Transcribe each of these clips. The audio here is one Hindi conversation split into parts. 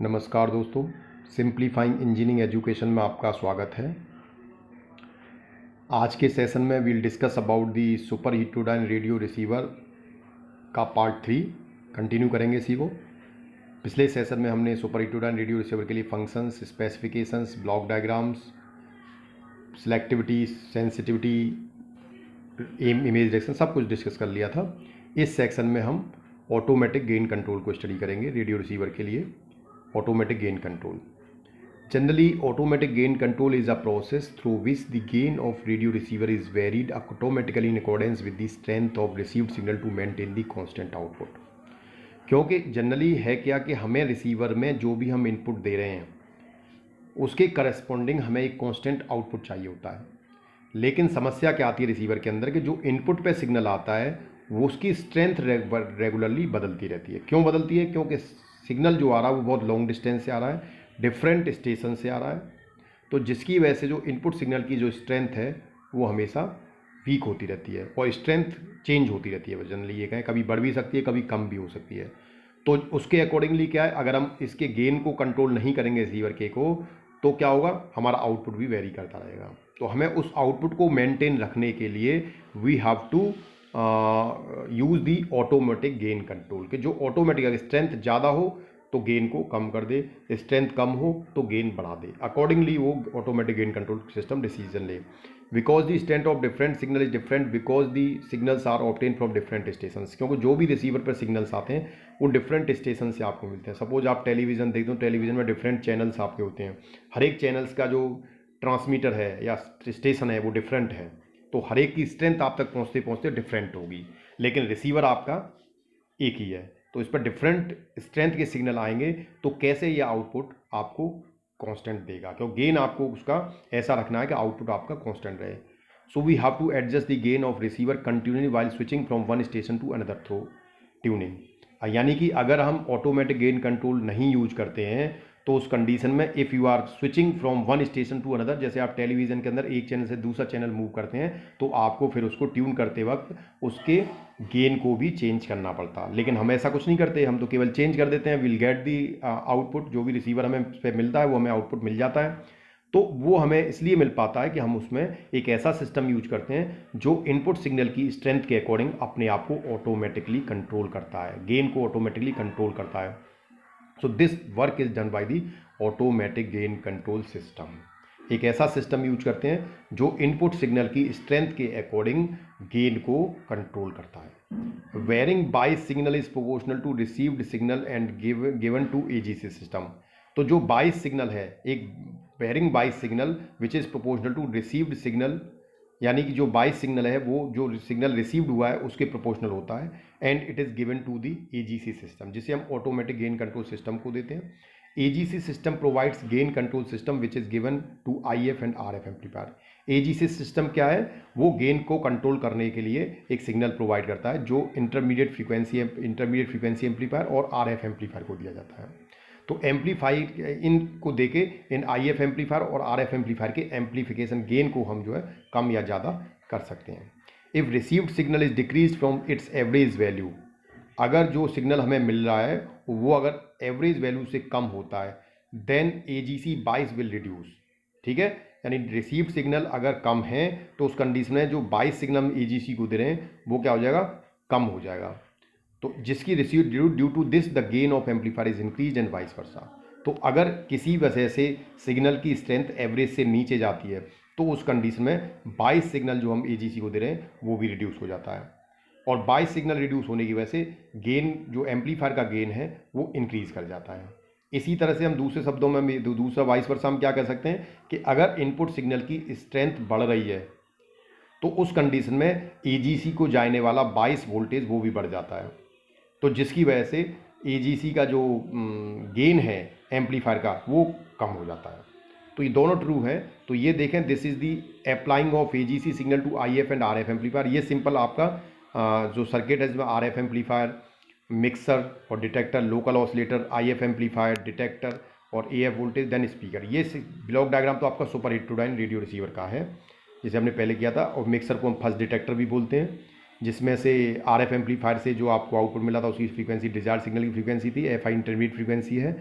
नमस्कार दोस्तों, सिंप्लीफाइंग इंजीनियरिंग एजुकेशन में आपका स्वागत है। आज के सेशन में we'll discuss about the super heterodyne radio receiver का पार्ट 3 कंटिन्यू करेंगे इसी को। पिछले सेशन में हमने सुपर हेटेरोडाइन रेडियो रिसीवर के लिए functions, specifications, block diagrams, selectivity, sensitivity, M image direction सब कुछ डिस्कस कर लिया था। इस सेक्शन में हम ऑटोमेटिक गेन कंट्रोल को स्टडी करेंगे रेडियो रिसीवर के लिए। Automatic gain control. Generally, automatic gain control is a process through which the gain of radio receiver is varied automatically in accordance with the strength of received signal to maintain the constant output. क्योंकि जनरली है क्या कि हमें रिसीवर में जो भी हम इनपुट दे रहे हैं उसके करस्पॉन्डिंग हमें एक कांस्टेंट आउटपुट चाहिए होता है। लेकिन समस्या क्या आती है रिसीवर के अंदर कि जो इनपुट पे सिग्नल आता है वो उसकी स्ट्रेंथ रेगुलरली बदलती रहती है। क्यों बदलती है? क्योंकि सिग्नल जो आ रहा है वो बहुत लॉन्ग डिस्टेंस से आ रहा है, डिफरेंट स्टेशन से आ रहा है, तो जिसकी वजह से जो इनपुट सिग्नल की जो स्ट्रेंथ है वो हमेशा वीक होती रहती है और स्ट्रेंथ चेंज होती रहती है। जनरली ये कहें कभी बढ़ भी सकती है, कभी कम भी हो सकती है। तो उसके अकॉर्डिंगली क्या है, अगर हम इसके गेन को कंट्रोल नहीं करेंगे रिसीवर के को, तो क्या होगा, हमारा आउटपुट भी वेरी करता रहेगा। तो हमें उस आउटपुट को मेंटेन रखने के लिए we have to use the automatic gain control के जो ऑटोमेटिक अगर स्ट्रेंथ ज़्यादा हो तो गेन को कम कर दे, स्ट्रेंथ कम हो तो गेन बढ़ा दे। अकॉर्डिंगली वो automatic gain control system decision ले। Because the strength of different signal is different because the signals are obtain from different station. क्योंकि जो भी रिसीवर पर सिग्नल्स आते हैं वो डिफरेंट स्टेशन से आपको मिलते हैं। सपोज आप टेलीविज़न देखते हो, टेलीविज़न में डिफरेंट चैनल्स आपके होते हैं। हर एक चैनल्स का जो ट्रांसमीटर है या स्टेशन है वो डिफरेंट है, तो हर एक की स्ट्रेंथ आप तक पहुँचते पहुँचते डिफरेंट होगी। लेकिन रिसीवर आपका एक ही है, तो इस पर डिफरेंट स्ट्रेंथ के सिग्नल आएंगे तो कैसे ये आउटपुट आपको कांस्टेंट देगा। क्योंकि गेन आपको उसका ऐसा रखना है कि आउटपुट आपका कांस्टेंट रहे। So we have to adjust the gain of receiver continuously while switching from one station to another through tuning. यानी कि अगर हम ऑटोमेटिक गेन कंट्रोल नहीं यूज करते हैं तो उस कंडीशन में if you are switching from one station to another, जैसे आप टेलीविज़न के अंदर एक चैनल से दूसरा चैनल मूव करते हैं, तो आपको फिर उसको ट्यून करते वक्त उसके गेन को भी चेंज करना पड़ता। लेकिन हम ऐसा कुछ नहीं करते, हम तो केवल चेंज कर देते हैं। विल गेट दी आउटपुट, जो भी रिसीवर हमें पे मिलता है वो हमें आउटपुट मिल जाता है। तो वो हमें इसलिए मिल पाता है कि हम उसमें एक ऐसा सिस्टम यूज करते हैं जो इनपुट सिग्नल की स्ट्रेंथ के अकॉर्डिंग अपने आप को ऑटोमेटिकली कंट्रोल करता है, गेन को ऑटोमेटिकली कंट्रोल करता है। So this work is done by the automatic gain control system. एक ऐसा सिस्टम यूज करते हैं जो इनपुट सिग्नल की स्ट्रेंथ के अकॉर्डिंग गेन को कंट्रोल करता है। Varying bias signal is proportional to received signal and given to AGC system. तो जो बाइस सिग्नल है, एक varying bias signal which is proportional to received signal, यानी कि जो बाइस सिग्नल है वो जो सिग्नल रिसीव्ड हुआ है उसके प्रोपोर्शनल होता है, and it is given to the AGC system, जिसे हम ऑटोमेटिक गेन कंट्रोल सिस्टम को देते हैं। AGC system provides gain control system which is given to IF and RF amplifier. AGC system क्या है, वो गेन को कंट्रोल करने के लिए एक सिग्नल प्रोवाइड करता है जो इंटरमीडिएट फ्रीक्वेंसी एम्पलीफायर और आरएफ एम्पलीफायर को दिया जाता है। तो एम्पलीफाई इनको देके इन आईएफ एम्पलीफायर और आरएफ एम्पलीफायर के एम्पलीफिकेशन गेन को हम जो है कम या ज़्यादा कर सकते हैं। If received signal is decrease from its average value, अगर जो सिग्नल हमें मिल रहा है वो अगर एवरेज वैल्यू से कम होता है, देन एजीसी बाइस विल रिड्यूस। ठीक है, यानी रिसीव्ड सिग्नल अगर कम है तो उस कंडीशन में जो बाइस सिग्नल हम एजीसी को दे रहे हैं वो क्या हो जाएगा, कम हो जाएगा। तो जिसकी receive due to this the gain of amplifier is increase and vice versa. तो अगर किसी वजह से सिग्नल की स्ट्रेंथ एवरेज से नीचे जाती है तो उस कंडीशन में 22 सिग्नल जो हम एजीसी को दे रहे हैं वो भी रिड्यूस हो जाता है, और 22 सिग्नल रिड्यूस होने की वजह से गेन जो एम्पलीफायर का गेन है वो इंक्रीज कर जाता है। इसी तरह से हम दूसरे शब्दों में दूसरा वाइस वर्सा हम क्या कह सकते हैं कि अगर इनपुट सिग्नल की स्ट्रेंथ बढ़ रही है तो उस कंडीशन में एजीसी को जाने वाला 22 वोल्टेज वो भी बढ़ जाता है, तो जिसकी वजह से एजीसी का जो गेन है एम्पलीफायर का वो कम हो जाता है। तो ये दोनों ट्रू है। तो ये देखें, this is the applying of AGC signal to IF and RF amplifier. ये सिंपल आपका जो सर्किट है इसमें आरएफ एम्पलीफायर, मिक्सर और detector, local oscillator, IF amplifier, detector और एएफ वोल्टेज, देन स्पीकर। ये ब्लॉक डायग्राम तो आपका सुपर हेटेरोडाइन रेडियो रिसीवर का है जिसे हमने पहले किया था। और मिक्सर को हम फर्स्ट डिटेक्टर भी बोलते हैं, जिसमें से आरएफ एम्पलीफायर से जो आपको आउटपुट मिला था उसकी फ्रीक्वेंसी डिजायर्ड सिग्नल की फ्रीक्वेंसी थी, एफआई इंटरमीडिएट फ्रीक्वेंसी है।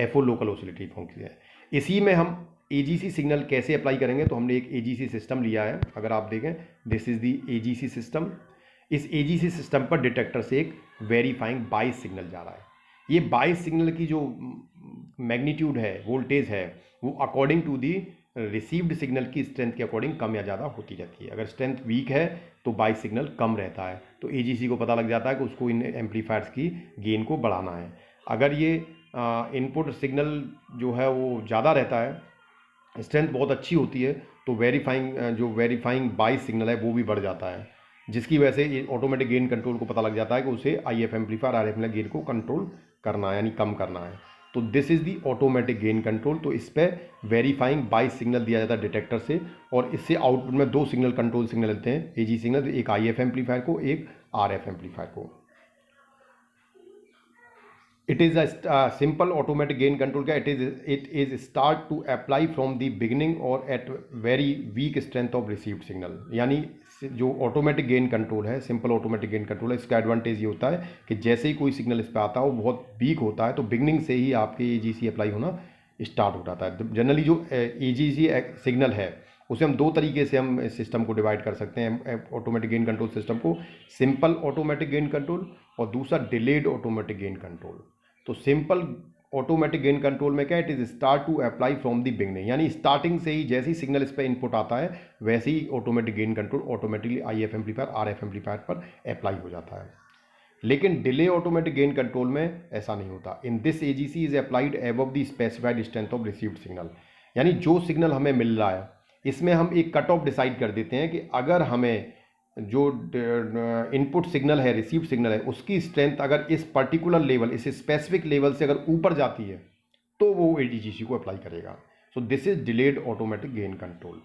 FO लोकल ऑसिलेटरी फ्रीक्वेंसी है। इसी में हम AGC सिग्नल कैसे अप्लाई करेंगे, तो हमने एक AGC सिस्टम लिया है। अगर आप देखें, this is the AGC system. इस AGC सिस्टम पर डिटेक्टर से एक वेरीफाइंग बाइस सिग्नल जा रहा है। ये बाइस सिग्नल की जो मैग्नीट्यूड है, वोल्टेज है, वो according to the received signal की स्ट्रेंथ के अकॉर्डिंग कम या ज़्यादा होती रहती है। अगर स्ट्रेंथ वीक है तो बाइस सिग्नल कम रहता है, तो AGC को पता लग जाता है कि उसको इन एम्पलीफायर्स की गेन को बढ़ाना है। अगर ये इनपुट सिग्नल जो है वो ज़्यादा रहता है, स्ट्रेंथ बहुत अच्छी होती है, तो वेरीफाइंग बाइस सिग्नल है वो भी बढ़ जाता है, जिसकी वजह से ऑटोमेटिक गेन कंट्रोल को पता लग जाता है कि उसे IF amplifier RF amplifier gain को कंट्रोल करना है, यानी कम करना है। तो this is the automatic gain control. तो इस पर वेरीफाइंग बाइस सिग्नल दिया जाता है डिटेक्टर से, और इससे आउटपुट में दो सिग्नल कंट्रोल सिग्नल लेते हैं, AG सिग्नल, एक IF एम्पलीफायर को, एक RF एम्पलीफायर को। It is a simple automatic gain control क्या, it is start to apply from the beginning और at very weak strength of received signal. यानी जो ऑटोमेटिक गेन कंट्रोल है, सिंपल ऑटोमेटिक गेन कंट्रोल है, इसका एडवांटेज ये होता है कि जैसे ही कोई सिग्नल इस पर आता है वो बहुत वीक होता है, तो बिगिनिंग से ही आपके AGC अप्लाई होना स्टार्ट हो जाता है। जनरली जो AGC सिग्नल है उसे हम दो तरीके से हम इस सिस्टम को डिवाइड कर सकते हैं, ऑटोमेटिक गेन कंट्रोल सिस्टम को, सिंपल ऑटोमेटिक गेन कंट्रोल और दूसरा डिलेड ऑटोमेटिक गेन कंट्रोल। तो सिंपल ऑटोमेटिक गेन कंट्रोल में क्या, it is start to apply from the beginning, यानी स्टार्टिंग से ही जैसे ही सिग्नल इस पर इनपुट आता है वैसे ही automatic gain control automatically IF amplifier RF amplifier पर अप्लाई हो जाता है। लेकिन डिले ऑटोमेटिक गेन कंट्रोल में ऐसा नहीं होता। In this AGC is applied above the specified strength of received signal, यानी जो सिग्नल हमें मिल रहा है इसमें हम एक कट ऑफ डिसाइड कर देते हैं कि अगर हमें जो इनपुट सिग्नल है, रिसीव सिग्नल है, उसकी स्ट्रेंथ अगर इस पर्टिकुलर लेवल, इस स्पेसिफिक लेवल से अगर ऊपर जाती है तो वो AGC को अप्लाई करेगा। So this is delayed automatic gain control.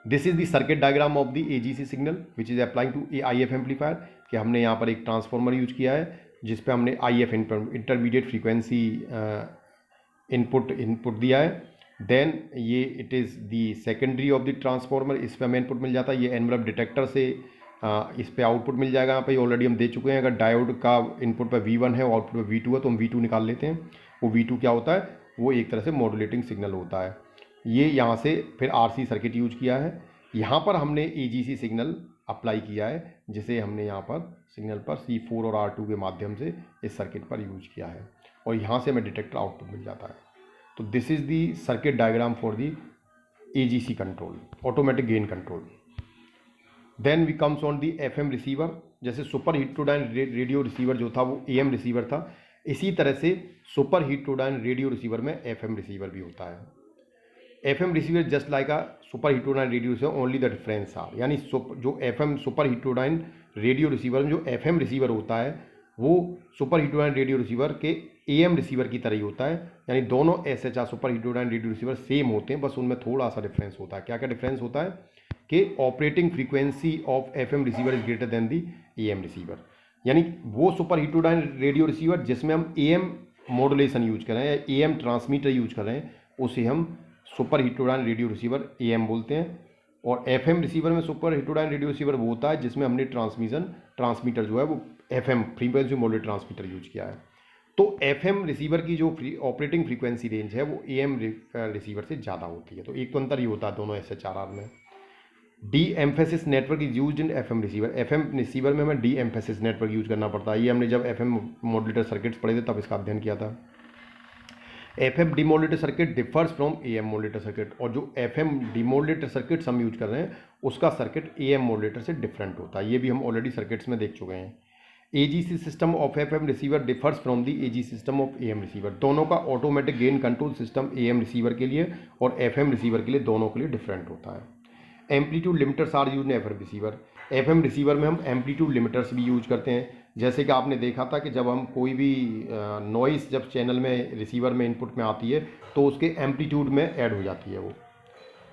This is the circuit diagram of the AGC signal which is applying to IF amplifier, कि हमने यहाँ पर एक ट्रांसफॉर्मर यूज किया है जिस पे हमने IF इंटरमीडिएट फ्रीक्वेंसी इनपुट दिया है। देन ये it is the secondary of the transformer, इस पर हमें इनपुट मिल जाता है। ये एनवलप डिटेक्टर से इस पे आउटपुट मिल जाएगा। यहाँ पे ऑलरेडी हम दे चुके हैं, अगर डायोड का इनपुट पर V1 है और आउटपुट पर V2 है तो हम V2 निकाल लेते हैं। वो V2 क्या होता है, वो एक तरह से मॉड्यूलेटिंग सिग्नल होता है। ये यहाँ से फिर RC सर्किट यूज किया है, यहाँ पर हमने AGC सिग्नल अप्लाई किया है, जिसे हमने यहाँ पर सिग्नल पर C4 और R2 के माध्यम से इस सर्किट पर यूज किया है, और यहाँ से हमें डिटेक्टर आउटपुट मिल जाता है। तो this is the circuit diagram for the AGC control, automatic gain control. Then we comes on the FM receiver. जैसे सुपर हीटेरोडाइन रेडियो रिसीवर जो था वो AM रिसीवर था, इसी तरह से सुपर हीटेरोडाइन रेडियो रिसीवर में FM रिसीवर भी होता है। FM receiver just like a super heterodyne radio receiver, only the difference are, यानी जो FM super heterodyne radio receiver में जो FM रिसीवर होता है वो सुपर हीटेरोडाइन रेडियो रिसीवर के AM रिसीवर की तरह ही होता है, यानी दोनों SHR super heterodyne radio receiver same होते हैं, बस उनमें थोड़ा सा डिफरेंस होता है। क्या क्या डिफरेंस होता है कि operating frequency of FM receiver is greater than the AM receiver, यानी वो सुपर हीटेरोडाइन रेडियो रिसीवर जिसमें हम AM मॉड्यूलेशन यूज कर रहे हैं या AM ट्रांसमीटर यूज कर रहे हैं उसे हम super heterodyne radio receiver AM बोलते हैं। और FM रिसीवर में सुपर हीटेरोडाइन रेडियो रिसीवर वो होता है जिसमें हमने ट्रांसमीटर जो है वो FM frequency modulated transmitter use किया है। तो FM रिसीवर की जो ऑपरेटिंग फ्रीक्वेंसी रेंज है वो AM रिसीवर से ज़्यादा होती है। तो एक तो अंतर ही होता है दोनों SHR में। D emphasis network is used in FM receiver. FM receiver में हमें डी एम्फेसिस नेटवर्क यूज करना पड़ता है। ये हमने जब FM मॉड्यूलेटर सर्किट्स पढ़े थे तब इसका अध्ययन किया था। FM demodulator circuit differs from AM modulator circuit, और जो FM डिमोडुलेटर सर्किट्स हम यूज कर रहे हैं उसका सर्किट AM मॉड्यूलेटर से डिफरेंट होता है। ये भी हम ऑलरेडी सर्किट्स में देख चुके हैं। AGC system of FM receiver differs from the AG system of AM receiver. दोनों का automatic gain control system AM receiver के लिए और FM रिसीवर के लिए दोनों के लिए डिफरेंट होता है। Amplitude limiters are use in FM receiver. FM receiver में हम एम्पलीट्यूड लिमिटर्स भी यूज करते हैं। जैसे कि आपने देखा था कि जब हम कोई भी नॉइस जब चैनल में रिसीवर में इनपुट में आती है तो उसके एम्पलीट्यूड में ऐड हो जाती है वो।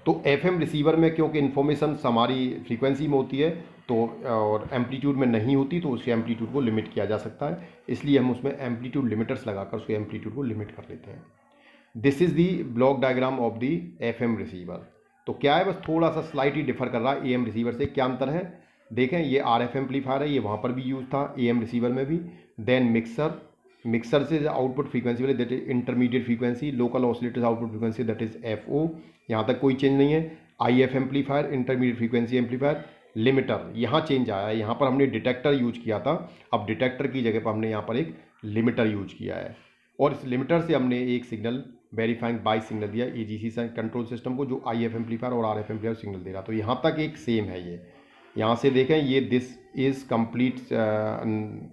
तो FM रिसीवर में क्योंकि इन्फॉर्मेशन हमारी फ्रीक्वेंसी में होती है तो और एम्पलीट्यूड में नहीं होती, तो उसके एम्पलीट्यूड को लिमिट किया जा सकता है, इसलिए हम उसमें एम्पलीट्यूड लिमिटर्स लगाकर उसके एम्पलीट्यूड को लिमिट कर लेते हैं। This is the block diagram of the FM receiver. तो क्या है, बस थोड़ा सा स्लाइटली डिफर कर रहा है AM रिसीवर से। क्या अंतर है देखें, ये RF एम्पलीफायर है, ये वहाँ पर भी यूज़ था AM रिसीवर में भी। देन मिक्सर, मिक्सर से आउटपुट फ्रीक्वेंसी वाले that is intermediate frequency, local oscillators output frequency that is FO, यहाँ तक कोई चेंज नहीं है। IF amplifier, intermediate frequency amplifier. Limiter, यहाँ चेंज आया है, यहाँ पर हमने डिटेक्टर यूज किया था, अब डिटेक्टर की जगह पर हमने यहाँ पर एक लिमिटर यूज किया है, और इस लिमिटर से हमने एक सिग्नल वेरीफाइंग बाई सिग्नल दिया AGC कंट्रोल सिस्टम को, जो IF एम्पलीफायर और RF एम्पलीफायर सिग्नल दे रहा। तो यहाँ तक एक सेम है ये, यहाँ से देखें ये this is complete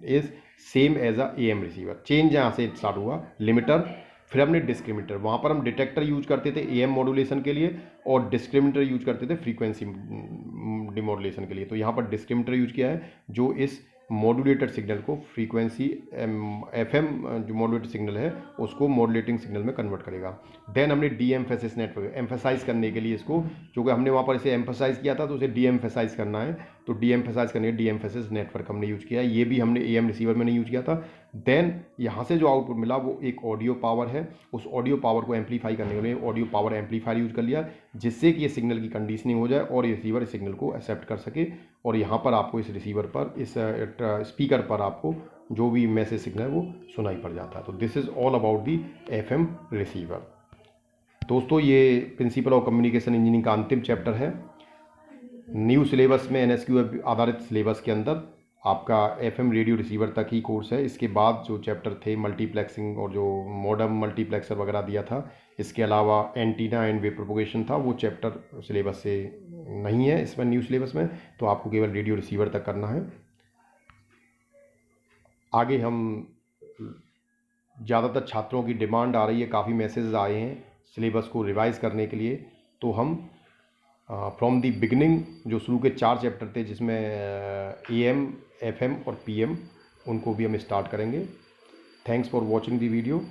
is same as a AM receiver. Change यहाँ से स्टार्ट हुआ लिमिटर, फिर हमने डिस्क्रिमिनेटर, वहाँ पर हम डिटेक्टर यूज करते थे AM मॉड्यूलेशन के लिए और डिस्क्रिमिनेटर यूज करते थे फ्रीक्वेंसी डिमॉड्यूलेशन के लिए। तो यहाँ पर डिस्क्रिमिनेटर यूज किया है जो इस मॉड्यूलेटेड सिग्नल को फ्रीक्वेंसी FM जो मॉड्यूलेटेड सिग्नल है उसको मॉड्यूलेटिंग सिग्नल में कन्वर्ट करेगा। देन हमने डी एम्फेसिस नेटवर्क एम्फेसाइज करने के लिए इसको, क्योंकि हमने वहाँ पर इसे एम्फेसाइज किया था तो उसे डी एम्फेसाइज करना है, तो डी एम्फेसाइज करने के डी एम्फेसिस नेटवर्क हमने यूज किया है, ये भी हमने AM रिसीवर में नहीं यूज किया था। देन यहाँ से जो आउटपुट मिला वो एक ऑडियो पावर है, उस ऑडियो पावर को एम्पलीफाई करने के लिए ऑडियो पावर एम्पलीफायर यूज कर लिया, जिससे कि ये सिग्नल की कंडीशनिंग हो जाए और ये रिसीवर इस सिग्नल को एक्सेप्ट कर सके, और यहाँ पर आपको इस रिसीवर पर इस स्पीकर पर आपको जो भी मैसेज सिग्नल है वो सुनाई पड़ जाता है। तो this is all about the FM receiver. दोस्तों ये प्रिंसिपल ऑफ कम्युनिकेशन इंजीनियरिंग का अंतिम चैप्टर है। न्यू सिलेबस में NSQ आधारित सिलेबस के अंदर आपका FM रेडियो रिसीवर तक ही कोर्स है। इसके बाद जो चैप्टर थे मल्टीप्लेक्सिंग और जो मॉडर्न मल्टीप्लेक्सर वगैरह दिया था, इसके अलावा एंटीना एंड वेव प्रोपोगेशन था, वो चैप्टर सिलेबस से नहीं है इसमें न्यू सिलेबस में, तो आपको केवल रेडियो रिसीवर तक करना है। आगे हम ज़्यादातर छात्रों की डिमांड आ रही है, काफ़ी मैसेजेस आए हैं सिलेबस को रिवाइज करने के लिए, तो हम फ्रॉम दी बिगनिंग जो शुरू के 4 चैप्टर थे जिसमें AM, FM और PM, उनको भी हम स्टार्ट करेंगे। Thanks for watching the video.